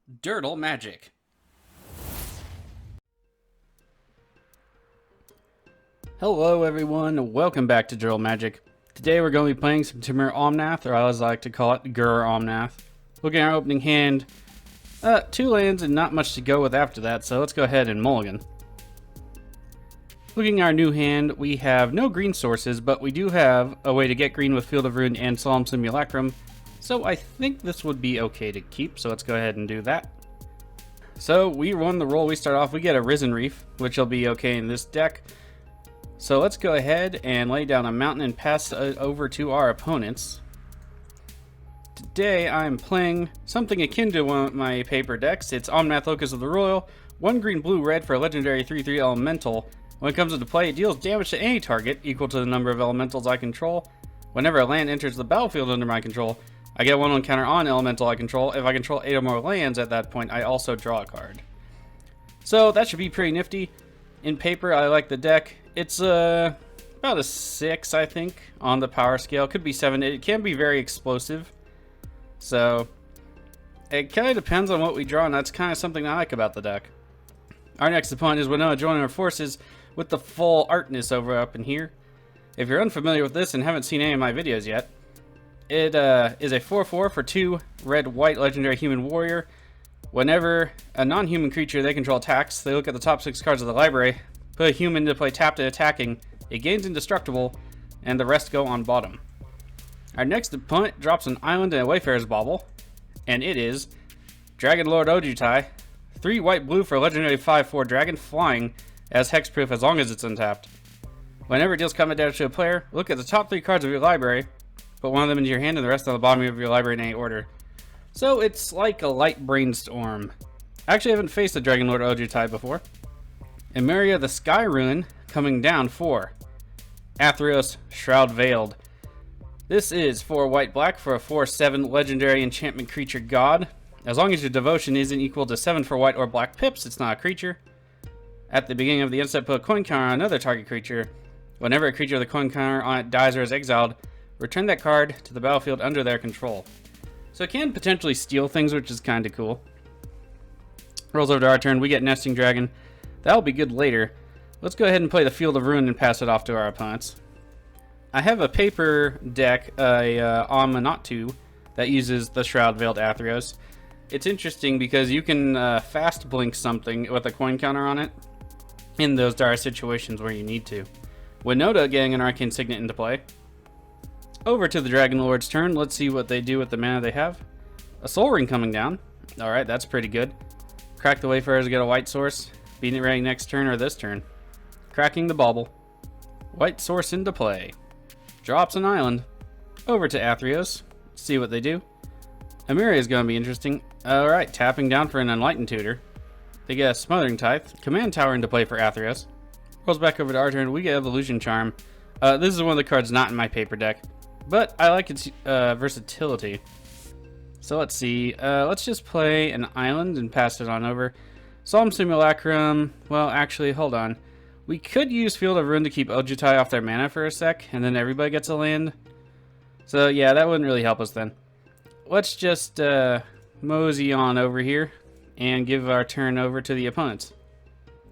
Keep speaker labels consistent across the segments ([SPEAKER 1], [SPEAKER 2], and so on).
[SPEAKER 1] Durdle magic. Hello everyone, welcome back to Durdle Magic. Today we're going to be playing some GUR Omnath, or I always like to call it GUR Omnath. Looking at our opening hand, 2 lands and not much to go with after that, so let's go ahead and mulligan. Looking at our new hand, we have no green sources, but we do have a way to get green with Field of Ruin and Solemn Simulacrum, so I think this would be okay to keep, so let's go ahead and do that. So we won the roll. We start off, we get a Risen Reef, which will be okay in this deck. So let's go ahead and lay down a mountain and pass it over to our opponents. Today I'm playing something akin to one of my paper decks. It's Omnath Locus of the Royal, 1 green, blue, red for a legendary 3/3 elemental. When it comes into play, it deals damage to any target equal to the number of elementals I control. Whenever a land enters the battlefield under my control, I get 1/1 counter on elemental I control. If I control 8 or more lands at that point, I also draw a card. So that should be pretty nifty. In paper, I like the deck. It's about a 6, I think, on the power scale. Could be 7. It can be very explosive. So it kind of depends on what we draw, and that's kind of something I like about the deck. Our next opponent is Winota joining our forces with the full artness over up in here. If you're unfamiliar with this and haven't seen any of my videos yet, it is a 4/4 for 2 red-white legendary human warrior. Whenever a non-human creature they control attacks, they look at the top 6 cards of the library, put a human into play tapped and attacking, it gains indestructible, and the rest go on bottom. Our next opponent drops an island and a Wayfarer's Bauble, and it is Dragonlord Ojutai, 3 white-blue for a legendary 5/4 dragon, flying as hexproof as long as it's untapped. Whenever it deals combat damage to a player, look at the top 3 cards of your library, put one of them into your hand and the rest on the bottom of your library in any order. So it's like a light brainstorm. I actually haven't faced a Dragonlord Ojutai before. Emeria the Sky Ruin coming down for Athreos Shroud-Veiled. This is 4 white-black for a 4/7 legendary enchantment creature god. As long as your devotion isn't equal to 7 for white or black pips, it's not a creature. At the beginning of the end step, put a coin counter on another target creature. Whenever a creature with a coin counter on it dies or is exiled, return that card to the battlefield under their control. So it can potentially steal things, which is kind of cool. Rolls over to our turn. We get Nesting Dragon. That'll be good later. Let's go ahead and play the Field of Ruin and pass it off to our opponents. I have a paper deck, Omnath, that uses the Shroud-Veiled Athreos. It's interesting because you can fast blink something with a coin counter on it in those dire situations where you need to. Winota getting an Arcane Signet into play. Over to the Dragonlord's turn. Let's see what they do with the mana they have. A Soul Ring coming down. Alright, that's pretty good. Crack the Wayfarers to get a white source. Beat it ready next turn or this turn. Cracking the Bauble. White source into play. Drops an island. Over to Athreos. See what they do. Emeria is going to be interesting. Alright, tapping down for an Enlightened Tutor. They get a Smothering Tithe. Command Tower into play for Athreos. Rolls back over to our turn. We get Evolution Charm. This is one of the cards not in my paper deck, but I like its versatility. So let's see. Let's just play an island and pass it on over. Solemn Simulacrum. Well, actually, hold on. We could use Field of Ruin to keep Ojutai off their mana for a sec, and then everybody gets a land. So yeah, that wouldn't really help us then. Let's just mosey on over here and give our turn over to the opponents.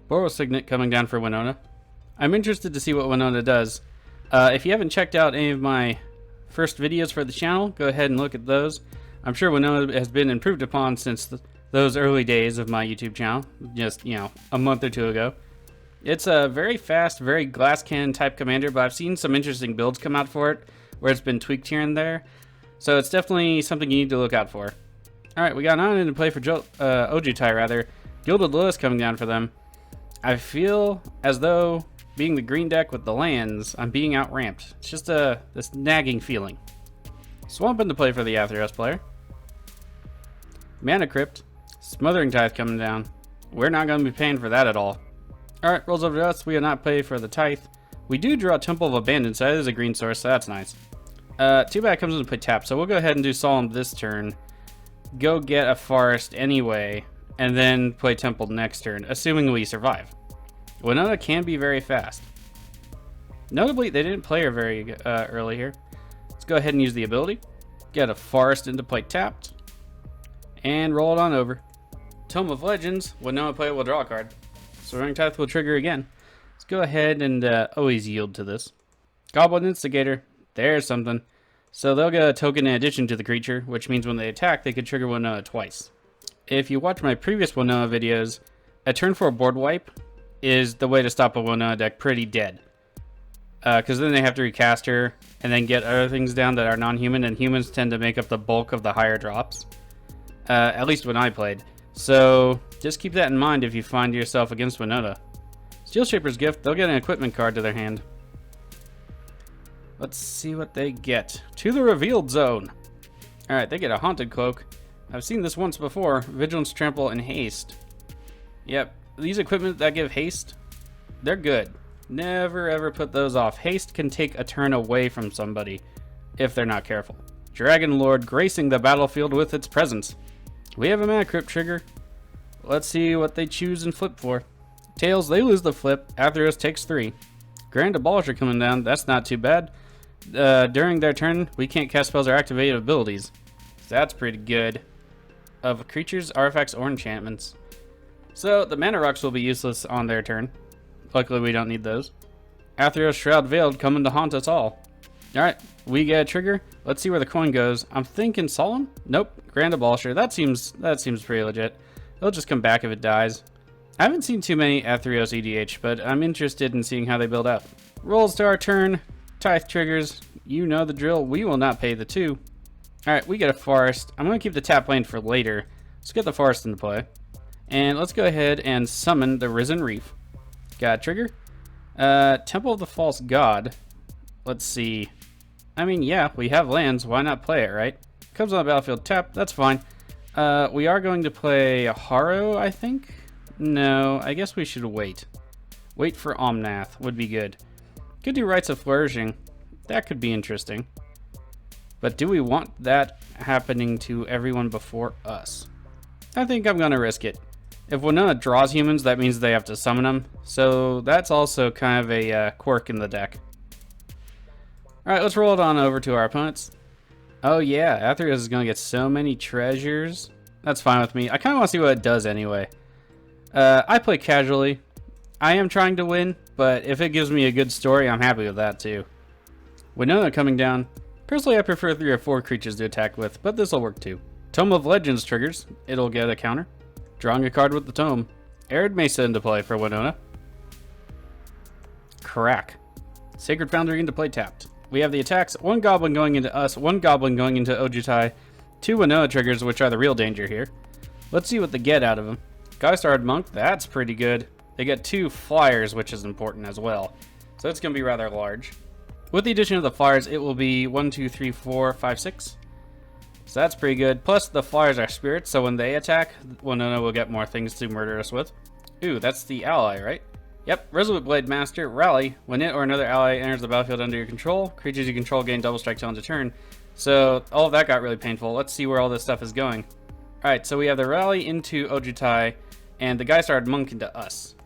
[SPEAKER 1] Boros Signet coming down for Winota. I'm interested to see what Winota does. If you haven't checked out any of my first videos for the channel, go ahead and look at those. I'm sure Winota has been improved upon since those early days of my YouTube channel, just, a month or 2 ago. It's a very fast, very glass cannon type commander, but I've seen some interesting builds come out for it, where it's been tweaked here and there. So it's definitely something you need to look out for. Alright, we got an island to play for Ojutai, rather. Gilded Lilies coming down for them. I feel as though, being the green deck with the lands, I'm being outramped. It's just this nagging feeling. Swamp into play for the Athreos player. Mana Crypt. Smothering Tithe coming down. We're not going to be paying for that at all. Alright, rolls over to us. We will not pay for the Tithe. We do draw Temple of Abandon, so that is a green source, so that's nice. Too bad it comes into play tap, so we'll go ahead and do Solemn this turn. Go get a Forest anyway, and then play Temple next turn, assuming we survive. Winota can be very fast. Notably, they didn't play her very early here. Let's go ahead and use the ability. Get a Forest into play tapped. And roll it on over. Tome of Legends, when no player will draw a card. Soaring Tithe will trigger again. Let's go ahead and always yield to this. Goblin Instigator, there's something. So they'll get a token in addition to the creature, which means when they attack, they could trigger Winota twice. If you watch my previous Winota videos, a turn 4 board wipe is the way to stop a Winota deck pretty dead. Because then they have to recast her and then get other things down that are non-human, and humans tend to make up the bulk of the higher drops. At least when I played. So just keep that in mind if you find yourself against Winota. Steel Shaper's Gift, they'll get an equipment card to their hand. Let's see what they get. To the Revealed Zone. Alright, they get a Haunted Cloak. I've seen this once before. Vigilance, Trample, and Haste. Yep, these equipment that give haste, they're good. Never ever put those off. Haste can take a turn away from somebody if they're not careful. Dragonlord gracing the battlefield with its presence. We have a Mana Crypt trigger. Let's see what they choose and flip for. Tails, they lose the flip. Athreos takes 3. Grand Abolisher coming down, that's not too bad. During their turn, we can't cast spells or activate abilities. That's pretty good. Of creatures, artifacts, or enchantments. So the Mana Rocks will be useless on their turn. Luckily we don't need those. Athreos Shroud-Veiled coming to haunt us all. Alright, we get a trigger. Let's see where the coin goes. I'm thinking Solemn? Nope. Grand Abolisher. That seems pretty legit. It'll just come back if it dies. I haven't seen too many Athreos EDH, but I'm interested in seeing how they build up. Rolls to our turn. Tithe triggers. You know the drill. We will not pay the 2. Alright, we get a Forest. I'm going to keep the tap lane for later. Let's get the Forest into play. And let's go ahead and summon the Risen Reef. Got a trigger. Temple of the False God. Let's see. I mean, yeah, we have lands. Why not play it, right? Comes on the battlefield tap. That's fine. We are going to play a Harrow, I think? No, I guess we should wait. Wait for Omnath would be good. Could do Rites of Flourishing. That could be interesting. But do we want that happening to everyone before us? I think I'm going to risk it. If Winota draws humans, that means they have to summon them. So that's also kind of a quirk in the deck. Alright, let's roll it on over to our opponents. Oh yeah, Athreos is going to get so many treasures. That's fine with me. I kind of want to see what it does anyway. I play casually. I am trying to win, but if it gives me a good story, I'm happy with that too. Winota coming down. Personally, I prefer 3 or 4 creatures to attack with, but this will work too. Tome of Legends triggers. It'll get a counter. Drawing a card with the Tome. Arid Mesa into play for Winota. Crack. Sacred Foundry into play tapped. We have the attacks. 1 goblin going into us, 1 goblin going into Ojutai. 2 Winota triggers, which are the real danger here. Let's see what they get out of them. Geisard Monk, that's pretty good. They get 2 flyers, which is important as well. So it's going to be rather large. With the addition of the flyers, it will be 1, 2, 3, 4, 5, 6. So that's pretty good. Plus, the flyers are spirits, so when they attack, Winota will get more things to murder us with. Ooh, that's the ally, right? Yep, Resolute Blade Master, Rally. When it or another ally enters the battlefield under your control, creatures you control gain double strike till end of turn. So, all of that got really painful. Let's see where all this stuff is going. Alright, so we have the Rally into Ojutai, and the Geisard Monk into us.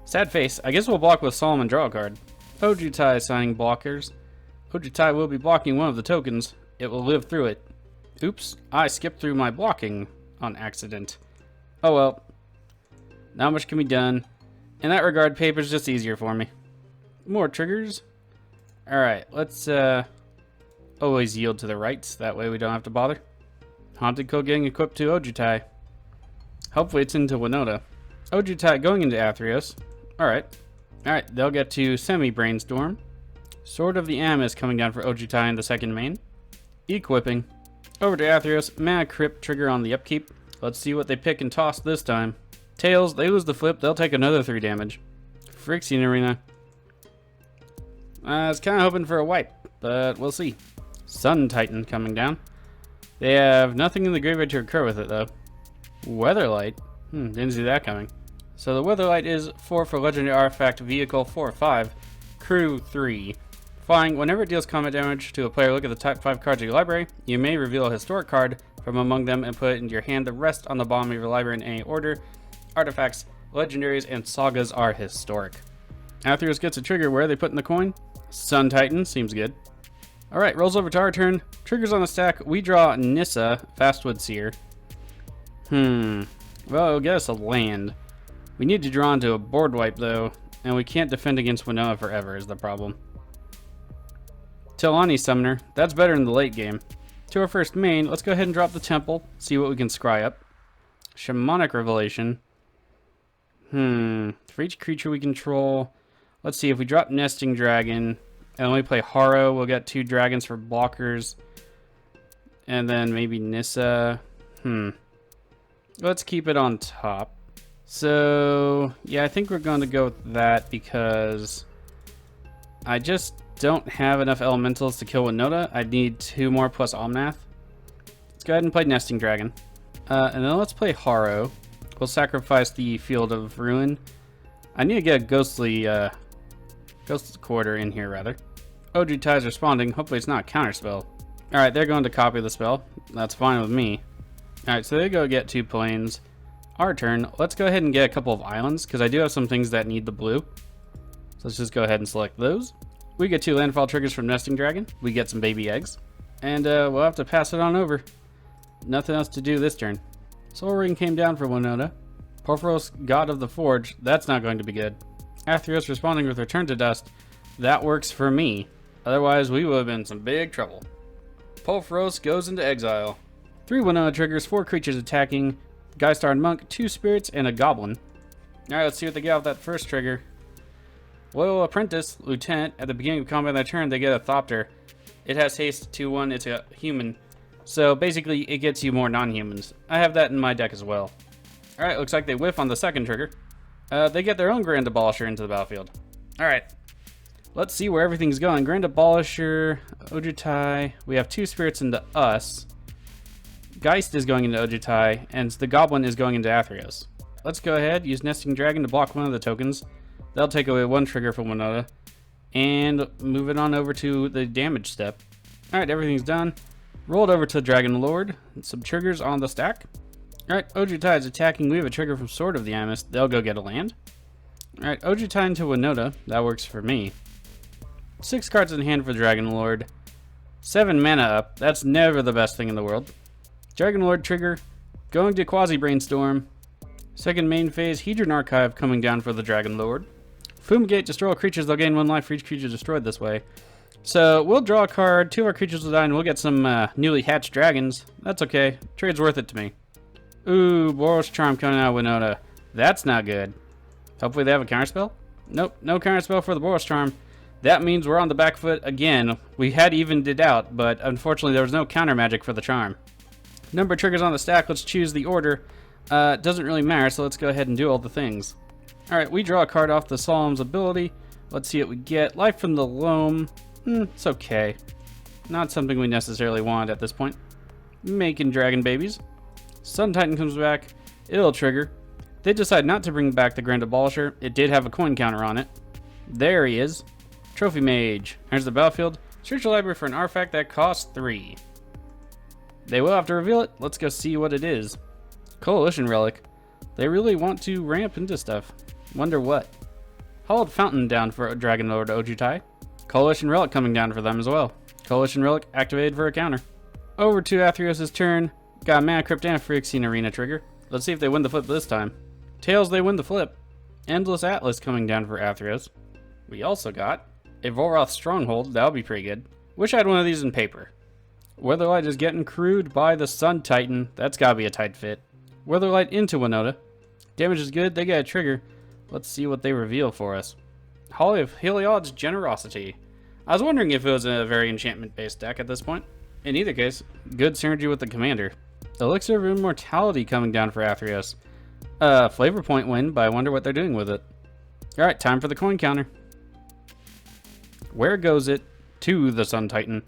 [SPEAKER 1] Sad face. I guess we'll block with Solemn and draw a card. Ojutai assigning blockers. Ojutai will be blocking one of the tokens. It will live through it. Oops, I skipped through my blocking on accident. Oh well. Not much can be done. In that regard, paper's just easier for me. More triggers. Alright, let's always yield to the rights. That way we don't have to bother. Haunted Code getting equipped to Ojutai. Hopefully it's into Winota. Ojutai going into Athreos. Alright. Alright, they'll get to Semi-Brainstorm. Sword of the Am is coming down for Ojutai in the second main. Equipping. Over to Athreos, Mana Crypt trigger on the upkeep. Let's see what they pick and toss this time. Tails, they lose the flip, they'll take another 3 damage. Phyrexian Arena. I was kind of hoping for a wipe, but we'll see. Sun Titan coming down. They have nothing in the graveyard to occur with it though. Weatherlight. Didn't see that coming. So the Weatherlight is 4 for Legendary Artifact Vehicle 4/5. Crew 3. Flying, whenever it deals combat damage to a player, look at the top 5 cards of your library. You may reveal a historic card from among them and put it into your hand. The rest on the bottom of your library in any order. Artifacts, legendaries, and sagas are historic. Athreos gets a trigger. Where are they putting the coin? Sun Titan, seems good. Alright, rolls over to our turn. Triggers on the stack. We draw Nissa, Fastwood Seer. Well, it'll get us a land. We need to draw into a board wipe, though, and we can't defend against Winota forever is the problem. Tilani Summoner. That's better in the late game. To our first main, let's go ahead and drop the Temple, see what we can scry up. Shamanic Revelation. For each creature we control, let's see, if we drop Nesting Dragon, and we play Haro, we'll get 2 dragons for blockers. And then maybe Nissa. Let's keep it on top. So, yeah, I think we're going to go with that because I just don't have enough elementals to kill Winota. I need 2 more plus Omnath. Let's go ahead and play Nesting Dragon. And then let's play Haro. We'll sacrifice the Field of Ruin. I need to get a Ghost Quarter in here, rather. Ojutai is responding. Hopefully it's not a counterspell. Alright, they're going to copy the spell. That's fine with me. Alright, so they go get 2 planes. Our turn. Let's go ahead and get a couple of islands, because I do have some things that need the blue. So let's just go ahead and select those. We get 2 landfall triggers from Nesting Dragon. We get some baby eggs. And we'll have to pass it on over. Nothing else to do this turn. Soul Ring came down for Winota. Porphyros, God of the Forge. That's not going to be good. Athreos responding with Return to Dust. That works for me. Otherwise, we would have been in some big trouble. Porphyros goes into exile. 3 Winota triggers, 4 creatures attacking. Geistar and Monk, 2 spirits, and a goblin. Alright, let's see what they get with that first trigger. Loyal Apprentice, Lieutenant. At the beginning of combat that turn, they get a Thopter. It has haste 2/1, it's a human. So basically, it gets you more non-humans. I have that in my deck as well. Alright, looks like they whiff on the second trigger. They get their own Grand Abolisher into the battlefield. Alright, let's see where everything's going. Grand Abolisher, Ojutai. We have 2 spirits into us. Geist is going into Ojutai, and the Goblin is going into Athreos. Let's go ahead, use Nesting Dragon to block one of the tokens. They'll take away 1 trigger from Winota. And move it on over to the damage step. Alright, everything's done. Roll it over to Dragonlord. Some triggers on the stack. Alright, Ojutai is attacking. We have a trigger from Sword of the Amethyst. They'll go get a land. Alright, Ojutai into Winota. That works for me. 6 cards in hand for Dragonlord. 7 mana up. That's never the best thing in the world. Dragonlord trigger. Going to Quasi Brainstorm. Second main phase, Hedron Archive coming down for the Dragonlord. Fumigate, destroy all creatures. They'll gain 1 life for each creature destroyed this way. So we'll draw a card, 2 of our creatures will die, and we'll get some newly hatched dragons. That's okay. Trade's worth it to me. Ooh, Boros Charm coming out of Winota. That's not good. Hopefully they have a counterspell? Nope, no counterspell for the Boros Charm. That means we're on the back foot again. We had evened it out, but unfortunately there was no counter magic for the charm. Number of triggers on the stack, let's choose the order. Doesn't really matter, so let's go ahead and do all the things. Alright, we draw a card off the Solemn's ability. Let's see what we get. Life from the Loam. It's okay. Not something we necessarily want at this point. Making dragon babies. Sun Titan comes back. It'll trigger. They decide not to bring back the Grand Abolisher. It did have a coin counter on it. There he is. Trophy Mage. There's the battlefield. Search your library for an artifact that costs 3. They will have to reveal it. Let's go see what it is. Coalition Relic. They really want to ramp into stuff. Wonder what. Hollowed Fountain down for Dragonlord Ojutai. Coalition Relic coming down for them as well. Coalition Relic activated for a counter. Over to Athreos' turn. Got a Mana Crypt and a Phyrexian Arena trigger. Let's see if they win the flip this time. Tails, they win the flip. Endless Atlas coming down for Athreos. We also got a Volroth Stronghold. That'll be pretty good. Wish I had one of these in paper. Weatherlight is getting crewed by the Sun Titan. That's gotta be a tight fit. Weatherlight into Winota. Damage is good. They get a trigger. Let's see what they reveal for us. Holly of Heliod's Generosity. I was wondering if it was a very enchantment-based deck at this point. In either case, good synergy with the commander. Elixir of Immortality coming down for Athreos. Flavor point win, but I wonder what they're doing with it. Alright, time for the coin counter. Where goes it? To the Sun Titan.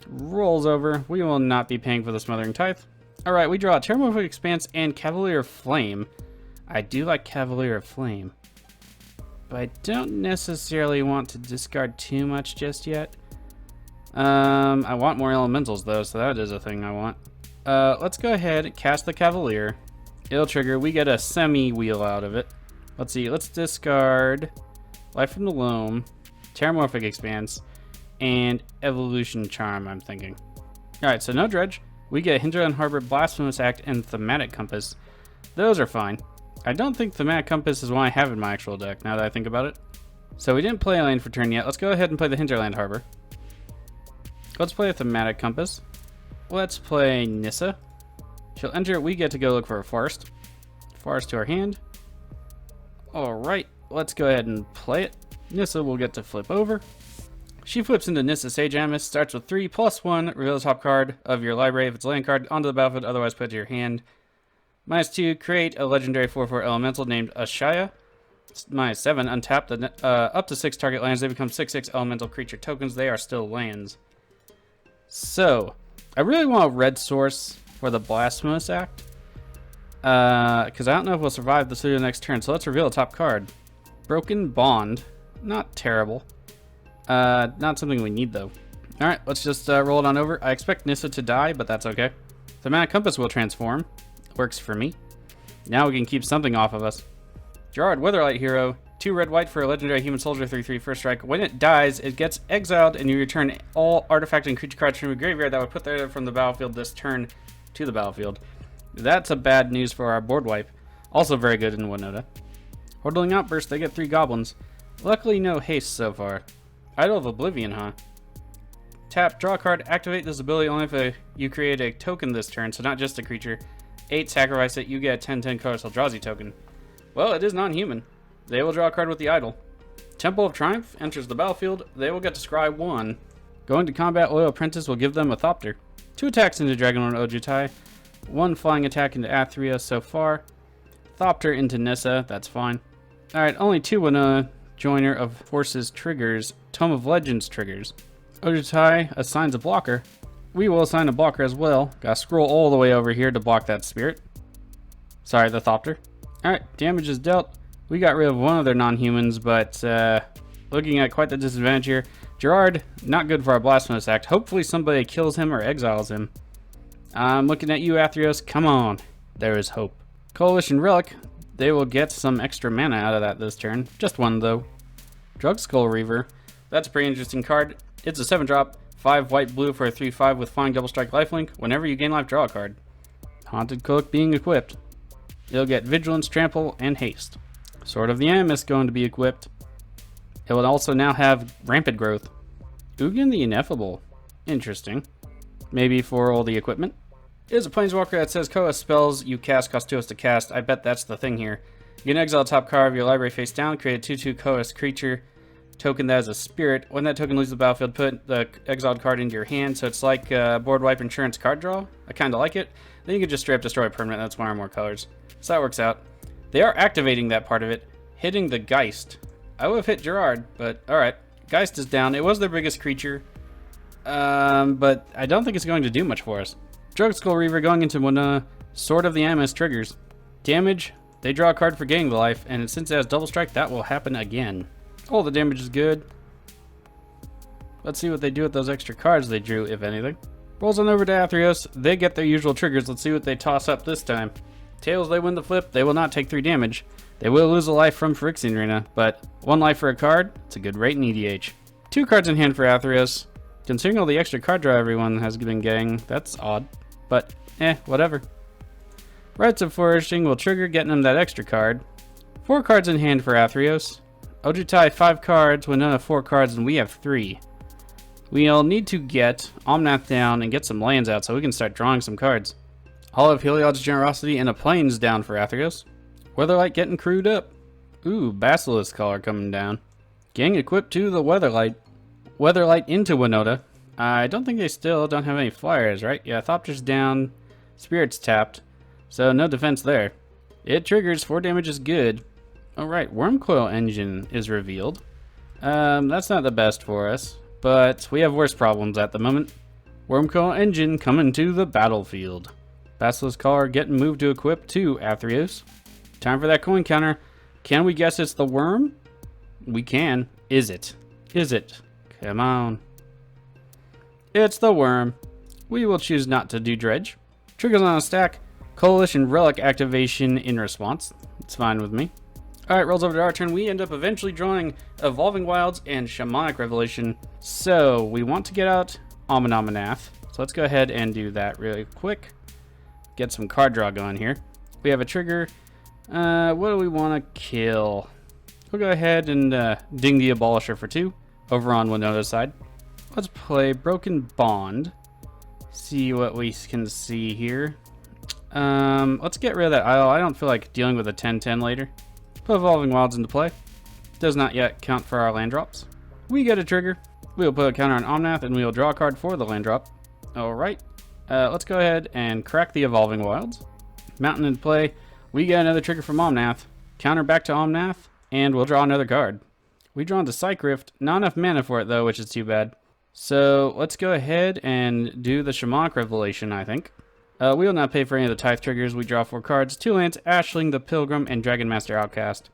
[SPEAKER 1] Rolls over. We will not be paying for the Smothering Tithe. Alright, we draw Terramorphic Expanse and Cavalier of Flame. I do like Cavalier of Flame, but I don't necessarily want to discard too much just yet. I want more elementals though, so that is a thing I want. Let's go ahead and cast the Cavalier. It'll trigger. We get a semi-wheel out of it. Let's see. Let's discard Life from the Loam, Terramorphic Expanse, and Evolution Charm, I'm thinking. Alright, so no Dredge. We get Hinterland Harbor, Blasphemous Act, and Thematic Compass. Those are fine. I don't think Thematic Compass is one I have in my actual deck, now that I think about it. So we didn't play a land for turn yet. Let's go ahead and play the Hinterland Harbor. Let's play a Thematic Compass. Let's play Nissa. She'll enter, we get to go look for a forest. Forest to our hand. Alright, let's go ahead and play it. Nissa will get to flip over. She flips into Nissa Sage Amethyst, starts with 3+1, reveal the top card of your library if it's a land card onto the battlefield, otherwise put it to your hand. -2, create a legendary 4/4 elemental named Ashaya. -7, untap the up to 6 target lands. They become 6/6 elemental creature tokens. They are still lands. So, I really want a red source for the Blasphemous Act. Because I don't know if we'll survive this through the next turn. So let's reveal the top card. Broken Bond. Not terrible. Not something we need though. Alright, let's just roll it on over. I expect Nissa to die, but that's okay. Thematic Compass will transform. Works for me. Now we can keep something off of us. Gerard, Weatherlight Hero. 2 red-white for a legendary human soldier 3/3 first strike. When it dies, it gets exiled and you return all artifact and creature cards from your graveyard that would put there from the battlefield this turn to the battlefield. That's a bad news for our board wipe. Also very good in Winota. Hordling Outburst, they get 3 goblins. Luckily no haste so far. Idol of Oblivion, huh? Tap, draw a card, activate this ability only if you create a token this turn, so not just a creature. 8, sacrifice it, you get a 10/10 color Eldrazi token. Well, it is non-human. They will draw a card with the idol. Temple of Triumph enters the battlefield. They will get to scry 1. Going to combat, Loyal Apprentice will give them a Thopter. 2 attacks into Dragonlord Ojutai. 1 flying attack into Athreos so far. Thopter into Nissa, that's fine. Alright, only 2 Winota Joiner of Forces triggers. Tome of Legends triggers. Ojutai assigns a blocker. We will assign a blocker as well. Gotta scroll all the way over here to block that spirit. Sorry, the Thopter. Alright, damage is dealt. We got rid of one of their non-humans, but looking at quite the disadvantage here. Gerard, not good for our Blasphemous Act. Hopefully somebody kills him or exiles him. I'm looking at you, Athreos. Come on. There is hope. Coalition Relic. They will get some extra mana out of that this turn. Just 1, though. Drugskull Reaver. That's a pretty interesting card. It's a 7-drop. 5 white-blue for a 3/5 with Flying Double Strike Lifelink. Whenever you gain life, draw a card. Haunted Cook being equipped. It'll get Vigilance, Trample, and Haste. Sword of the Animus going to be equipped. It will also now have Rampant Growth. Ugin the Ineffable. Interesting. Maybe for all the equipment. It is a Planeswalker that says Koa spells you cast cost 2 to cast. I bet that's the thing here. You can exile a top card of your library face down, create a 2/2 Koa creature token that is a spirit. When that token leaves the battlefield, put the exiled card into your hand. So it's like board wipe insurance card draw. I kind of like it. Then you can just straight up destroy a permanent. That's 1 or more colors. So that works out. They are activating that part of it, hitting the Geist. I would have hit Gerard, but alright. Geist is down. It was their biggest creature. But I don't think it's going to do much for us. Drugskull Reaver going into Winota. Sword of the Animus triggers. Damage, they draw a card for gaining the life, and since it has double strike, that will happen again. All the damage is good. Let's see what they do with those extra cards they drew, if anything. Rolls on over to Athreos. They get their usual triggers. Let's see what they toss up this time. Tails, they win the flip. They will not take 3 damage. They will lose a life from Phyrexian Arena, but 1 life for a card, it's a good rate in EDH. 2 cards in hand for Athreos. Considering all the extra card draw everyone has been getting, that's odd. But, whatever. Rites of Flourishing will trigger getting them that extra card. 4 cards in hand for Athreos. Ojutai 5 cards, Winota 4 cards, and we have 3. We'll need to get Omnath down and get some lands out so we can start drawing some cards. Hall of Heliod's Generosity and a Plains down for Athreos. Weatherlight getting crewed up. Ooh, Basilisk Collar coming down. Gang equipped to the Weatherlight. Weatherlight into Winota. I don't think they still don't have any flyers, right? Yeah, Thopter's down. Spirit's tapped. So no defense there. It triggers, 4 damage is good. Alright, Wormcoil Engine is revealed. That's not the best for us, but we have worse problems at the moment. Wormcoil Engine coming to the battlefield. Basilisk Collar getting moved to equip to Athreos. Time for that coin counter. Can we guess it's the worm? We can. Is it? Is it? Come on. It's the worm. We will choose not to do dredge. Triggers on a stack. Coalition Relic activation in response. It's fine with me. Alright, rolls over to our turn. We end up eventually drawing Evolving Wilds and Shamanic Revelation. So, we want to get out Omnath. So let's go ahead and do that really quick. Get some card draw going here. We have a trigger. What do we want to kill? We'll go ahead and ding the Abolisher for 2 over on Winota's side. Let's play Broken Bond. See what we can see here. Let's get rid of that Isle. I don't feel like dealing with a 10-10 later. Put Evolving Wilds into play. Does not yet count for our land drops. We get a trigger. We will put a counter on Omnath and we will draw a card for the land drop. Alright. Let's go ahead and crack the Evolving Wilds. Mountain into play. We get another trigger from Omnath. Counter back to Omnath. And we'll draw another card. We draw into Psych Rift. Not enough mana for it though, which is too bad. So let's go ahead and do the Shamanic Revelation, I think. We will not pay for any of the Tithe triggers. We draw 4 cards. 2 lands, Ashling, the Pilgrim, and Dragon Master Outcast.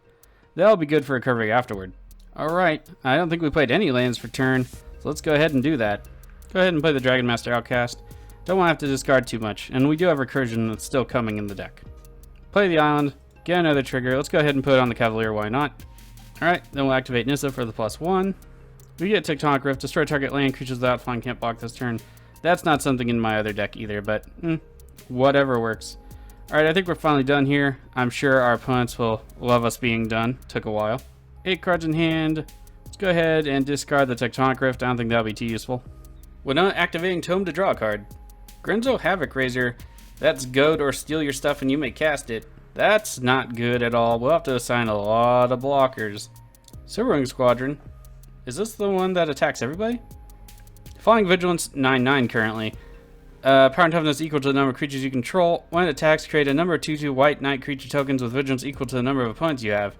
[SPEAKER 1] That'll be good for recovering afterward. Alright, I don't think we played any lands for turn, so let's go ahead and do that. Go ahead and play the Dragon Master Outcast. Don't want to have to discard too much, and we do have Recursion that's still coming in the deck. Play the island, get another trigger. Let's go ahead and put it on the Cavalier, why not? Alright, then we'll activate Nissa for the +1. We get Tectonic Rift, destroy target land, creatures without flying can't block this turn. That's not something in my other deck either, but whatever works. Alright, I think we're finally done here. I'm sure our opponents will love us being done. Took a while. 8 cards in hand. Let's go ahead and discard the Tectonic Rift. I don't think that'll be too useful. Winota activating Tome to draw a card. Grenzo Havoc Razor. That's goad or steal your stuff and you may cast it. That's not good at all. We'll have to assign a lot of blockers. Silverwing Squadron. Is this the one that attacks everybody? Flying Vigilance 9/9 currently. Power and toughness equal to the number of creatures you control. When it attacks, create a number of 2/2 white knight creature tokens with vigilance equal to the number of opponents you have.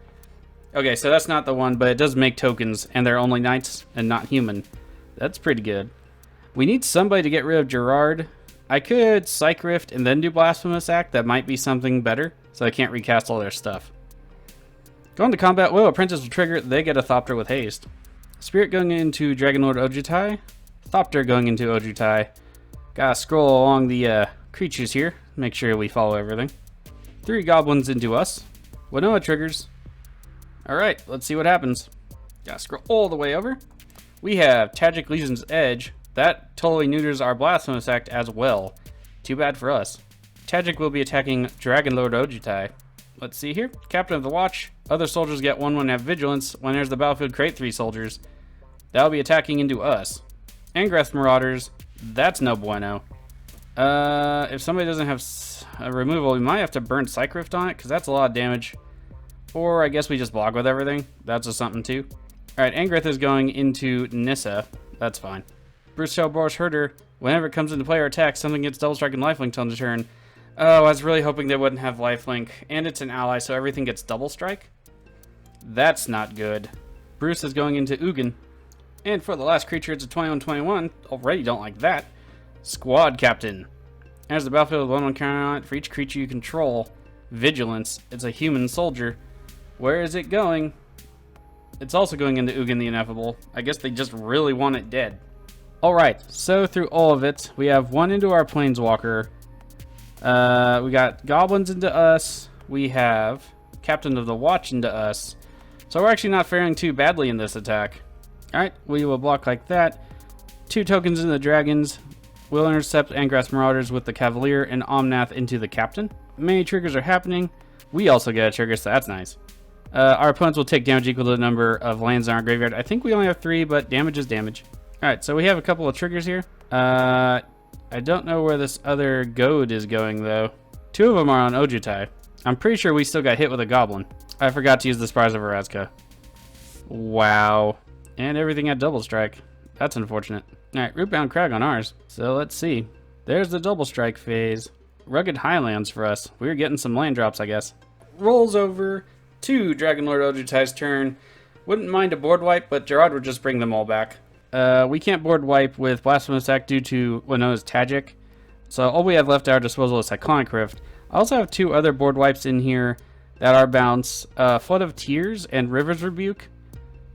[SPEAKER 1] Okay, so that's not the one, but it does make tokens, and they're only knights and not human. That's pretty good. We need somebody to get rid of Gerard. I could Psych Rift and then do Blasphemous Act. That might be something better, so I can't recast all their stuff. Going to combat, Will Apprentice will trigger. They get a Thopter with haste. Spirit going into Dragonlord Ojutai. Thopter going into Ojutai. Gotta scroll along the creatures here. Make sure we follow everything. 3 goblins into us. Winota triggers. Alright, let's see what happens. Gotta scroll all the way over. We have Tragic Legion's Edge. That totally neuters our Blasphemous Act as well. Too bad for us. Tragic will be attacking Dragonlord Ojutai. Let's see here. Captain of the Watch. Other soldiers get 1/1 have Vigilance. When there's the battlefield, create 3 soldiers. That'll be attacking into us. Angrath Marauders. That's no bueno. If somebody doesn't have a removal, we might have to burn Psych Rift on it, because that's a lot of damage. Or I guess we just block with everything. That's just something too. Alright, Angrath is going into Nissa. That's fine. Bruce Shellbore's Herder. Whenever it comes into play or attacks, something gets double strike and lifelink on the turn. Oh, I was really hoping they wouldn't have lifelink. And it's an ally, so everything gets double strike. That's not good. Bruce is going into Ugin. And for the last creature, it's a 21/21. Already don't like that. Squad Captain. As the battlefield with 1/1 counter on it, for each creature you control, Vigilance. It's a human soldier. Where is it going? It's also going into Ugin the Ineffable. I guess they just really want it dead. Alright, so through all of it, we have 1 into our Planeswalker. We got Goblins into us. We have Captain of the Watch into us. So we're actually not faring too badly in this attack. Alright, we will block like that. 2 tokens into the Dragons. We'll intercept Angrath Marauders with the Cavalier and Omnath into the Captain. Many triggers are happening. We also get a trigger, so that's nice. Our opponents will take damage equal to the number of lands in our graveyard. I think we only have 3, but damage is damage. Alright, so we have a couple of triggers here. I don't know where this other goad is going, though. 2 of them are on Ojutai. I'm pretty sure we still got hit with a Goblin. I forgot to use the Spires of Erazka. Wow. And everything had double strike. That's unfortunate. Alright, Rootbound Crag on ours. So let's see. There's the double strike phase. Rugged Highlands for us. We're getting some land drops, I guess. Rolls over to Dragonlord Ojutai's turn. Wouldn't mind a board wipe, but Gerard would just bring them all back. We can't board wipe with Blasphemous Act due to Winota's Tragic. So all we have left at our disposal is Cyclonic Rift. I also have 2 other board wipes in here that are bounce. Flood of Tears and River's Rebuke.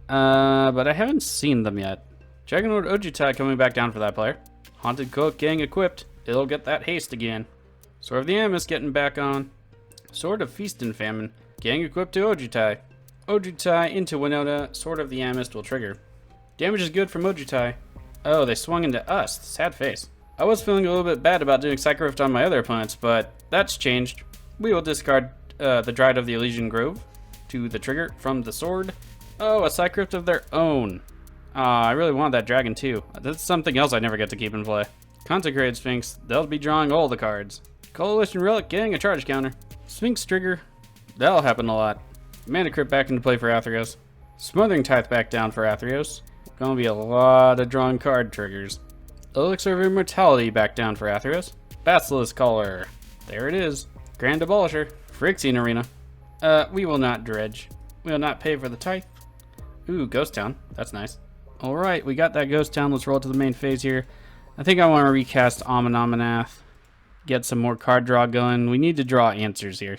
[SPEAKER 1] But I haven't seen them yet. Dragonlord Ojutai coming back down for that player. Haunted Cook getting equipped. It'll get that haste again. Sword of the Amis getting back on. Sword of Feast and Famine getting equipped to Ojutai. Ojutai into Winota. Sword of the Amis will trigger. Damage is good from Ojutai. Oh, they swung into us. Sad face. I was feeling a little bit bad about doing Psych Rift on my other opponents, but that's changed. We will discard the Dryad of the Elysian Grove to the trigger from the sword. Oh, a Cycrypt of their own. I really want that dragon too. That's something else I never get to keep in play. Consecrated Sphinx, they'll be drawing all the cards. Coalition Relic getting a charge counter. Sphinx Trigger, that'll happen a lot. Mana Crypt back into play for Athreos. Smothering Tithe back down for Athreos. Gonna be a lot of drawing card triggers. Elixir of Immortality back down for Athreos. Basilisk Caller, there it is. Grand Abolisher, Phyrexian Arena. We will not dredge. We will not pay for the Tithe. Ooh, Ghost Town, that's nice. Alright, we got that Ghost Town. Let's roll to the main phase here. I think I want to recast Omnath. Get some more card draw going. We need to draw answers here.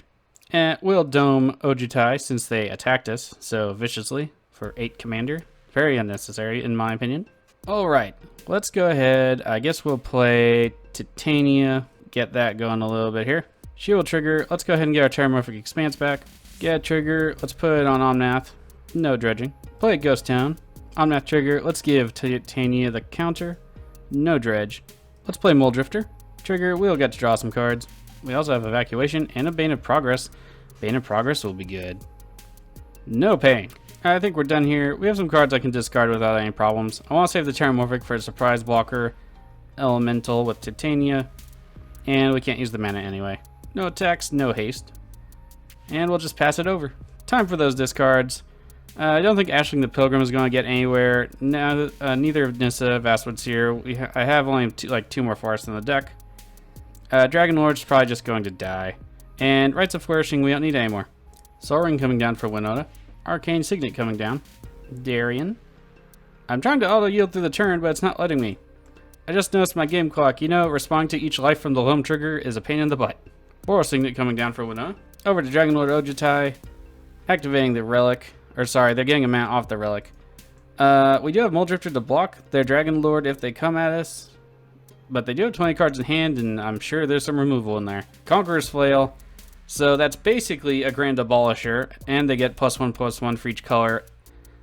[SPEAKER 1] We'll dome Ojutai since they attacked us so viciously for 8 commander. Very unnecessary in my opinion. Alright, let's go ahead. I guess we'll play Titania. Get that going a little bit here. She will trigger. Let's go ahead and get our Terramorphic Expanse back. Get a trigger. Let's put it on Omnath. No dredging. Play Ghost Town. Omnath trigger. Let's give Titania the counter. No dredge. Let's play Mole Drifter. Trigger. We'll get to draw some cards. We also have Evacuation and a Bane of Progress. Bane of Progress will be good. No paying. I think we're done here. We have some cards I can discard without any problems. I want to save the Terramorphic for a surprise blocker. Elemental with Titania. And we can't use the mana anyway. No attacks, no haste. And we'll just pass it over. Time for those discards. I don't think Ashling the Pilgrim is going to get anywhere. No, neither of Nissa, Vastwood's here. I have only two more forests in the deck. Dragonlord's probably just going to die. And Rites of Flourishing, we don't need anymore. Sol Ring coming down for Winota. Arcane Signet coming down. Darien. I'm trying to auto-yield through the turn, but it's not letting me. I just noticed my game clock. You know, responding to each life from the loam trigger is a pain in the butt. Boros Signet coming down for Winota. Over to Dragonlord Ojutai. Activating the Relic. Or sorry, they're getting a mana off the Relic. We do have Mole Drifter to block their Dragonlord if they come at us. But they do have 20 cards in hand, and I'm sure there's some removal in there. Conqueror's Flail. So that's basically a Grand Abolisher, and they get +1/+1 for each color.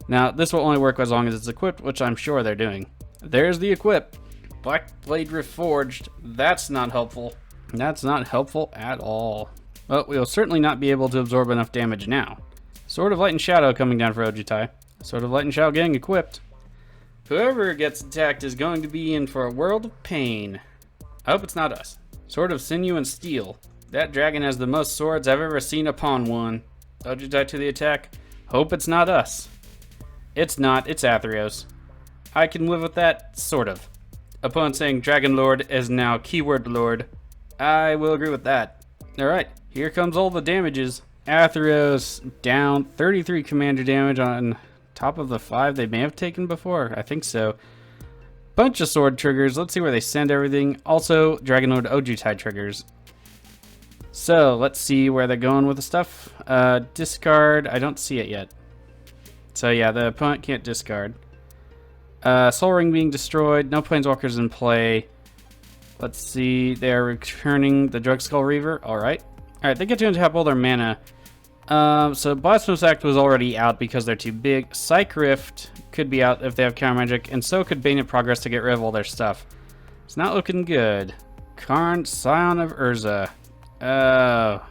[SPEAKER 1] Now, this will only work as long as it's equipped, which I'm sure they're doing. There's the equip. Blackblade Reforged. That's not helpful. That's not helpful at all. Well, we'll certainly not be able to absorb enough damage now. Sword of Light and Shadow coming down for Ojutai. Sword of Light and Shadow getting equipped. Whoever gets attacked is going to be in for a world of pain. I hope it's not us. Sword of Sinew and Steel. That dragon has the most swords I've ever seen upon one. Ojutai to the attack. Hope it's not us. It's not. It's Athreos. I can live with that, sort of. Opponent saying Dragonlord is now Keyword Lord. I will agree with that. Alright, here comes all the damages. Athreos down 33 commander damage on top of the 5 they may have taken before. I think so. Bunch of sword triggers. Let's see where they send everything. Also, Dragonlord Ojutai triggers. So, let's see where they're going with the stuff. Discard. I don't see it yet. So yeah, the opponent can't discard. Sol Ring being destroyed. No Planeswalkers in play. Let's see. They're returning the Drugskull Reaver. Alright. Alright, they get to untap all their mana. So Blasphemous Act was already out because they're too big. Psych Rift could be out if they have counter magic, and so could Bane of Progress to get rid of all their stuff. It's not looking good. Karn, Scion of Urza. Oh,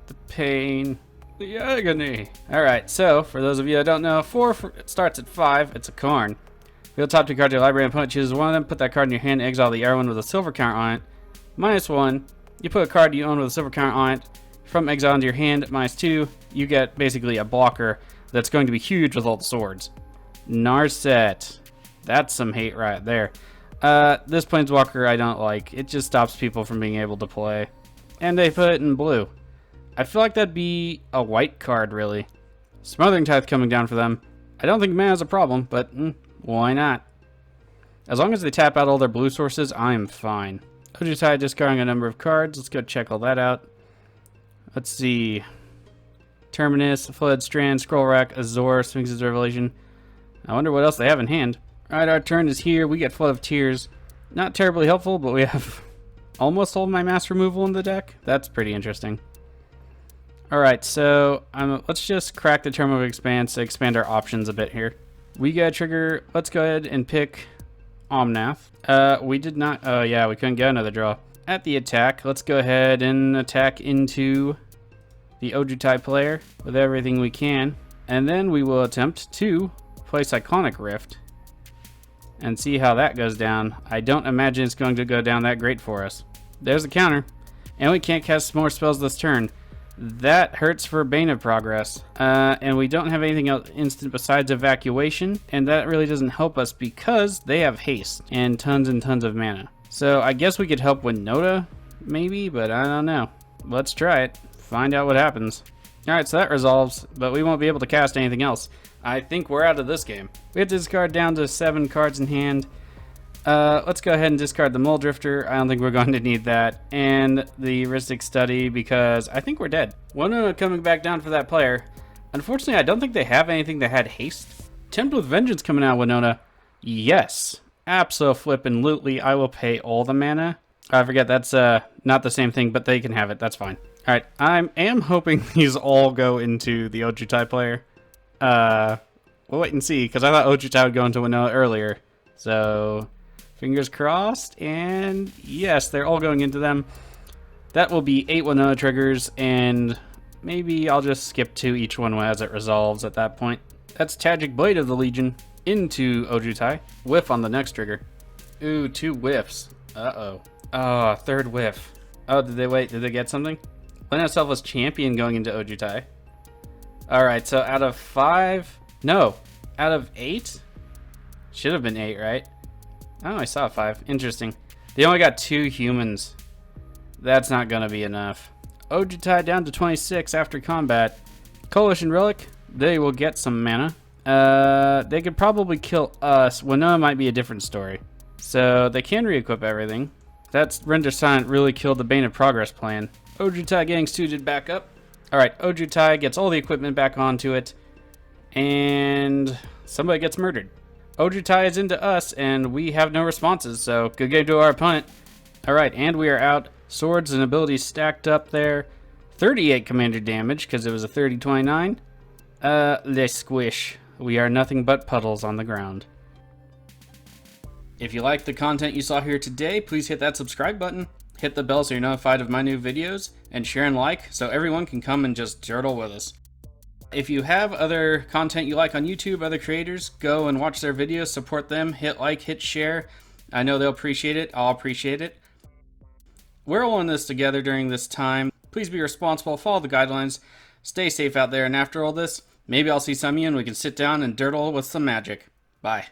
[SPEAKER 1] the pain, the agony. Alright, so for those of you that don't know, 4 starts at 5. It's a Karn. Reveal top 2 cards to your library, and opponent chooses one of them. Put that card in your hand, exile the other one with a silver counter on it. -1. You put a card you own with a silver counter on it from exile into your hand. -2. You get basically a blocker that's going to be huge with all the swords. Narset. That's some hate right there. This Planeswalker I don't like. It just stops people from being able to play. And they put it in blue. I feel like that'd be a white card, really. Smothering Tithe coming down for them. I don't think mana's a problem, but why not? As long as they tap out all their blue sources, I'm fine. Ojutai discarding a number of cards. Let's go check all that out. Let's see. Terminus, Flooded Strand, Scroll Rack, Azor, Sphinx's Revelation. I wonder what else they have in hand. Alright, our turn is here. We get Flood of Tears. Not terribly helpful, but we have almost all my mass removal in the deck. That's pretty interesting. Alright, so let's just crack the Term of Expanse to expand our options a bit here. We got a trigger. Let's go ahead and pick Omnath. We did not. Oh, yeah, we couldn't get another draw. at the attack. Let's go ahead and attack into the Ojutai player with everything we can. And then we will attempt to play Cyclonic Rift and see how that goes down. I don't imagine it's going to go down that great for us. There's the counter. And we can't cast more spells this turn. That hurts for Bane of Progress. And we don't have anything else instant besides Evacuation. And that really doesn't help us because they have haste and tons of mana. So I guess we could help Winota, maybe, but I don't know. Let's try it. Find out what happens. Alright, so that resolves, but we won't be able to cast anything else. I think we're out of this game. We have to discard down to 7 cards in hand. Let's go ahead and discard the Mole Drifter. I don't think we're going to need that. And the Heuristic Study, because I think we're dead. Winota coming back down for that player. Unfortunately, I don't think they have anything that had haste. Tempt with Vengeance coming out, Winota. Yes. Abso-flippin'-lutely, I will pay all the mana. I forget, that's not the same thing, but they can have it. That's fine. Alright, I am hoping these all go into the Ojutai player. We'll wait and see, because I thought Ojutai would go into Winota earlier. So, fingers crossed, and yes, they're all going into them. That will be 8 Winota triggers, and maybe I'll just skip 2 each one as it resolves at that point. That's Tragic Blade of the Legion into Ojutai. Whiff on the next trigger. Ooh, 2 whiffs. Uh-oh. Oh, 3rd whiff. Oh, did they get something? Planet Selfless Champion going into Ojutai. Alright, so out of 5... No, out of 8? Should have been 8, right? Oh, I saw 5. Interesting. They only got 2 humans. That's not gonna be enough. Ojutai down to 26 after combat. Coalition Relic, they will get some mana. They could probably kill us. Winota might be a different story. So they can re-equip everything. That's Render Silent really killed the Bane of Progress plan. Ojutai getting suited back up. Alright, Ojutai gets all the equipment back onto it. And somebody gets murdered. Ojutai is into us, and we have no responses, so good game to our opponent. Alright, and we are out. Swords and abilities stacked up there. 38 commander damage, because it was a 30-29. Les squish. We are nothing but puddles on the ground. If you liked the content you saw here today, please hit that subscribe button. Hit the bell so you're notified of my new videos, and share and like so everyone can come and just durdle with us. If you have other content you like on YouTube, other creators, go and watch their videos, support them, hit like, hit share. I know they'll appreciate it, I'll appreciate it. We're all in this together during this time. Please be responsible, follow the guidelines, stay safe out there, and after all this, maybe I'll see some of you and we can sit down and durdle with some magic. Bye.